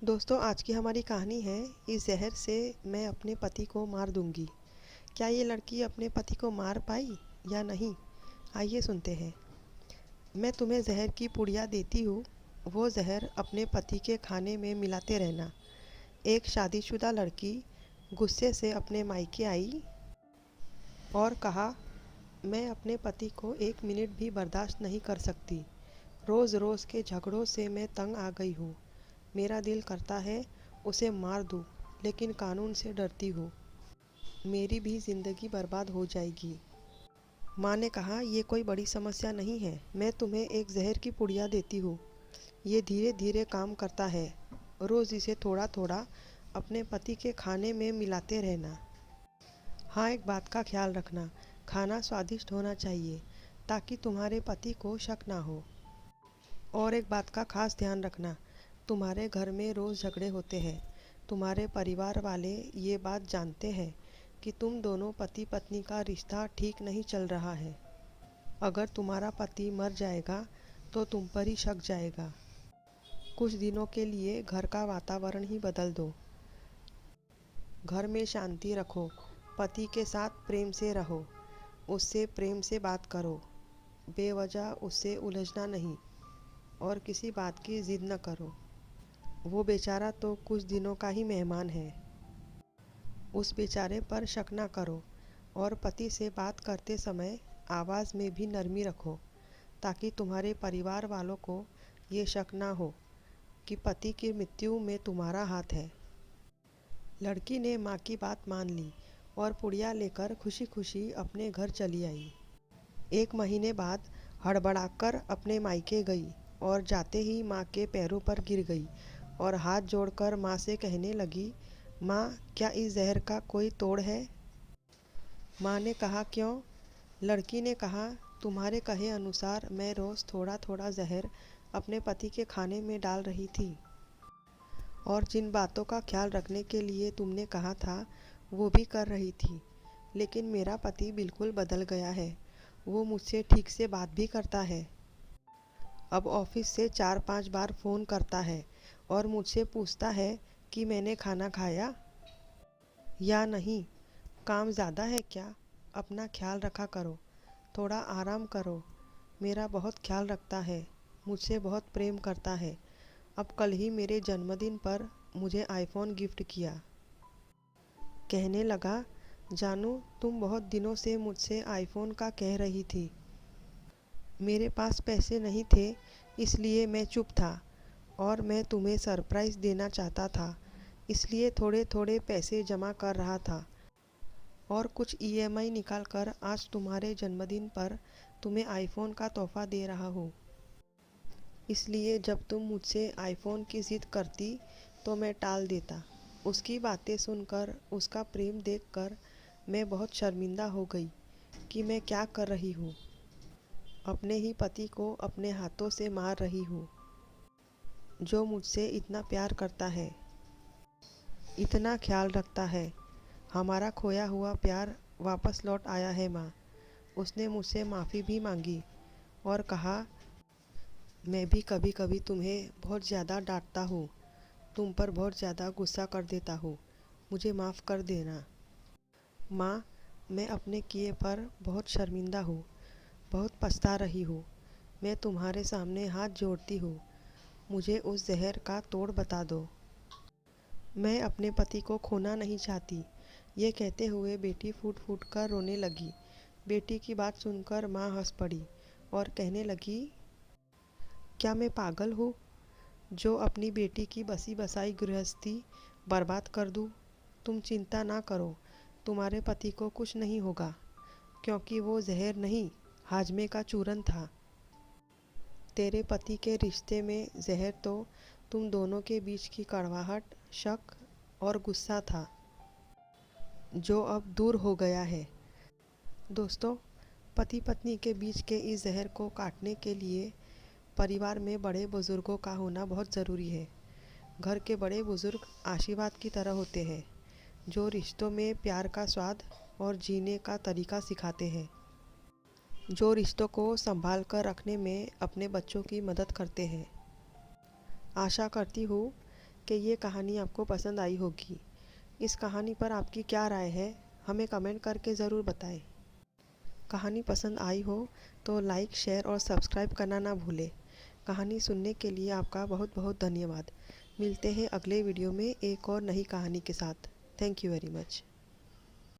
दोस्तों, आज की हमारी कहानी है इस जहर से मैं अपने पति को मार दूंगी। क्या ये लड़की अपने पति को मार पाई या नहीं? आइए सुनते हैं। मैं तुम्हें जहर की पुड़िया देती हूँ, वो जहर अपने पति के खाने में मिलाते रहना। एक शादीशुदा लड़की गुस्से से अपने मायके आई और कहा, मैं अपने पति को 1 मिनट भी बर्दाश्त नहीं कर सकती। रोज़ रोज़ के झगड़ों से मैं तंग आ गई हूँ। मेरा दिल करता है उसे मार दूँ, लेकिन कानून से डरती हूँ। मेरी भी ज़िंदगी बर्बाद हो जाएगी। माँ ने कहा, ये कोई बड़ी समस्या नहीं है। मैं तुम्हें एक जहर की पुड़िया देती हूँ। ये धीरे धीरे काम करता है। रोज़ इसे थोड़ा थोड़ा अपने पति के खाने में मिलाते रहना। हाँ, एक बात का ख्याल रखना, खाना स्वादिष्ट होना चाहिए ताकि तुम्हारे पति को शक ना हो। और एक बात का खास ध्यान रखना, तुम्हारे घर में रोज़ झगड़े होते हैं। तुम्हारे परिवार वाले ये बात जानते हैं कि तुम दोनों पति पत्नी का रिश्ता ठीक नहीं चल रहा है। अगर तुम्हारा पति मर जाएगा तो तुम पर ही शक जाएगा। कुछ दिनों के लिए घर का वातावरण ही बदल दो। घर में शांति रखो। पति के साथ प्रेम से रहो। उससे प्रेम से बात करो। बेवजह उससे उलझना नहीं और किसी बात की जिद न करो। वो बेचारा तो कुछ दिनों का ही मेहमान है। उस बेचारे पर शक ना करो और पति से बात करते समय आवाज़ में भी नरमी रखो ताकि तुम्हारे परिवार वालों को ये शक ना हो कि पति की मृत्यु में तुम्हारा हाथ है। लड़की ने माँ की बात मान ली और पुड़िया लेकर खुशी खुशी अपने घर चली आई। 1 महीने बाद हड़बड़ाकर अपने मायके गई और जाते ही माँ के पैरों पर गिर गई और हाथ जोड़कर माँ से कहने लगी, माँ, क्या इस जहर का कोई तोड़ है? माँ ने कहा, क्यों? लड़की ने कहा, तुम्हारे कहे अनुसार मैं रोज़ थोड़ा थोड़ा जहर अपने पति के खाने में डाल रही थी और जिन बातों का ख्याल रखने के लिए तुमने कहा था वो भी कर रही थी। लेकिन मेरा पति बिल्कुल बदल गया है। वो मुझसे ठीक से बात भी करता है। अब ऑफिस से 4-5 बार फ़ोन करता है और मुझसे पूछता है कि मैंने खाना खाया या नहीं। काम ज़्यादा है क्या? अपना ख्याल रखा करो। थोड़ा आराम करो। मेरा बहुत ख्याल रखता है। मुझसे बहुत प्रेम करता है। अब कल ही मेरे जन्मदिन पर मुझे आईफोन गिफ्ट किया। कहने लगा, जानू, तुम बहुत दिनों से मुझसे आईफोन का कह रही थी। मेरे पास पैसे नहीं थे, इसलिए मैं चुप था और मैं तुम्हें सरप्राइज़ देना चाहता था, इसलिए थोड़े थोड़े पैसे जमा कर रहा था और कुछ ईएमआई निकाल कर आज तुम्हारे जन्मदिन पर तुम्हें आईफोन का तोहफ़ा दे रहा हूँ। इसलिए जब तुम मुझसे आईफोन की ज़िद करती तो मैं टाल देता। उसकी बातें सुनकर, उसका प्रेम देखकर मैं बहुत शर्मिंदा हो गई कि मैं क्या कर रही हूँ। अपने ही पति को अपने हाथों से मार रही हूँ, जो मुझसे इतना प्यार करता है, इतना ख्याल रखता है। हमारा खोया हुआ प्यार वापस लौट आया है माँ। उसने मुझसे माफ़ी भी मांगी और कहा, मैं भी कभी कभी तुम्हें बहुत ज़्यादा डांटता हूँ, तुम पर बहुत ज़्यादा गुस्सा कर देता हूँ, मुझे माफ़ कर देना। माँ, मैं अपने किए पर बहुत शर्मिंदा हूँ, बहुत पछता रही हूँ। मैं तुम्हारे सामने हाथ जोड़ती हूँ, मुझे उस जहर का तोड़ बता दो। मैं अपने पति को खोना नहीं चाहती। ये कहते हुए बेटी फूट फूट कर रोने लगी। बेटी की बात सुनकर माँ हंस पड़ी और कहने लगी, क्या मैं पागल हूँ जो अपनी बेटी की बसी बसाई गृहस्थी बर्बाद कर दूँ? तुम चिंता ना करो, तुम्हारे पति को कुछ नहीं होगा, क्योंकि वो जहर नहीं, हाजमे का चूरन था। तेरे पति के रिश्ते में जहर तो तुम दोनों के बीच की कड़वाहट, शक और गुस्सा था, जो अब दूर हो गया है। दोस्तों, पति पत्नी के बीच के इस जहर को काटने के लिए परिवार में बड़े बुज़ुर्गों का होना बहुत ज़रूरी है। घर के बड़े बुज़ुर्ग आशीर्वाद की तरह होते हैं, जो रिश्तों में प्यार का स्वाद और जीने का तरीका सिखाते हैं, जो रिश्तों को संभाल कर रखने में अपने बच्चों की मदद करते हैं। आशा करती हूँ कि ये कहानी आपको पसंद आई होगी। इस कहानी पर आपकी क्या राय है, हमें कमेंट करके ज़रूर बताएं। कहानी पसंद आई हो तो लाइक, शेयर और सब्सक्राइब करना ना भूलें। कहानी सुनने के लिए आपका बहुत बहुत धन्यवाद। मिलते हैं अगले वीडियो में एक और नई कहानी के साथ। Thank you very much.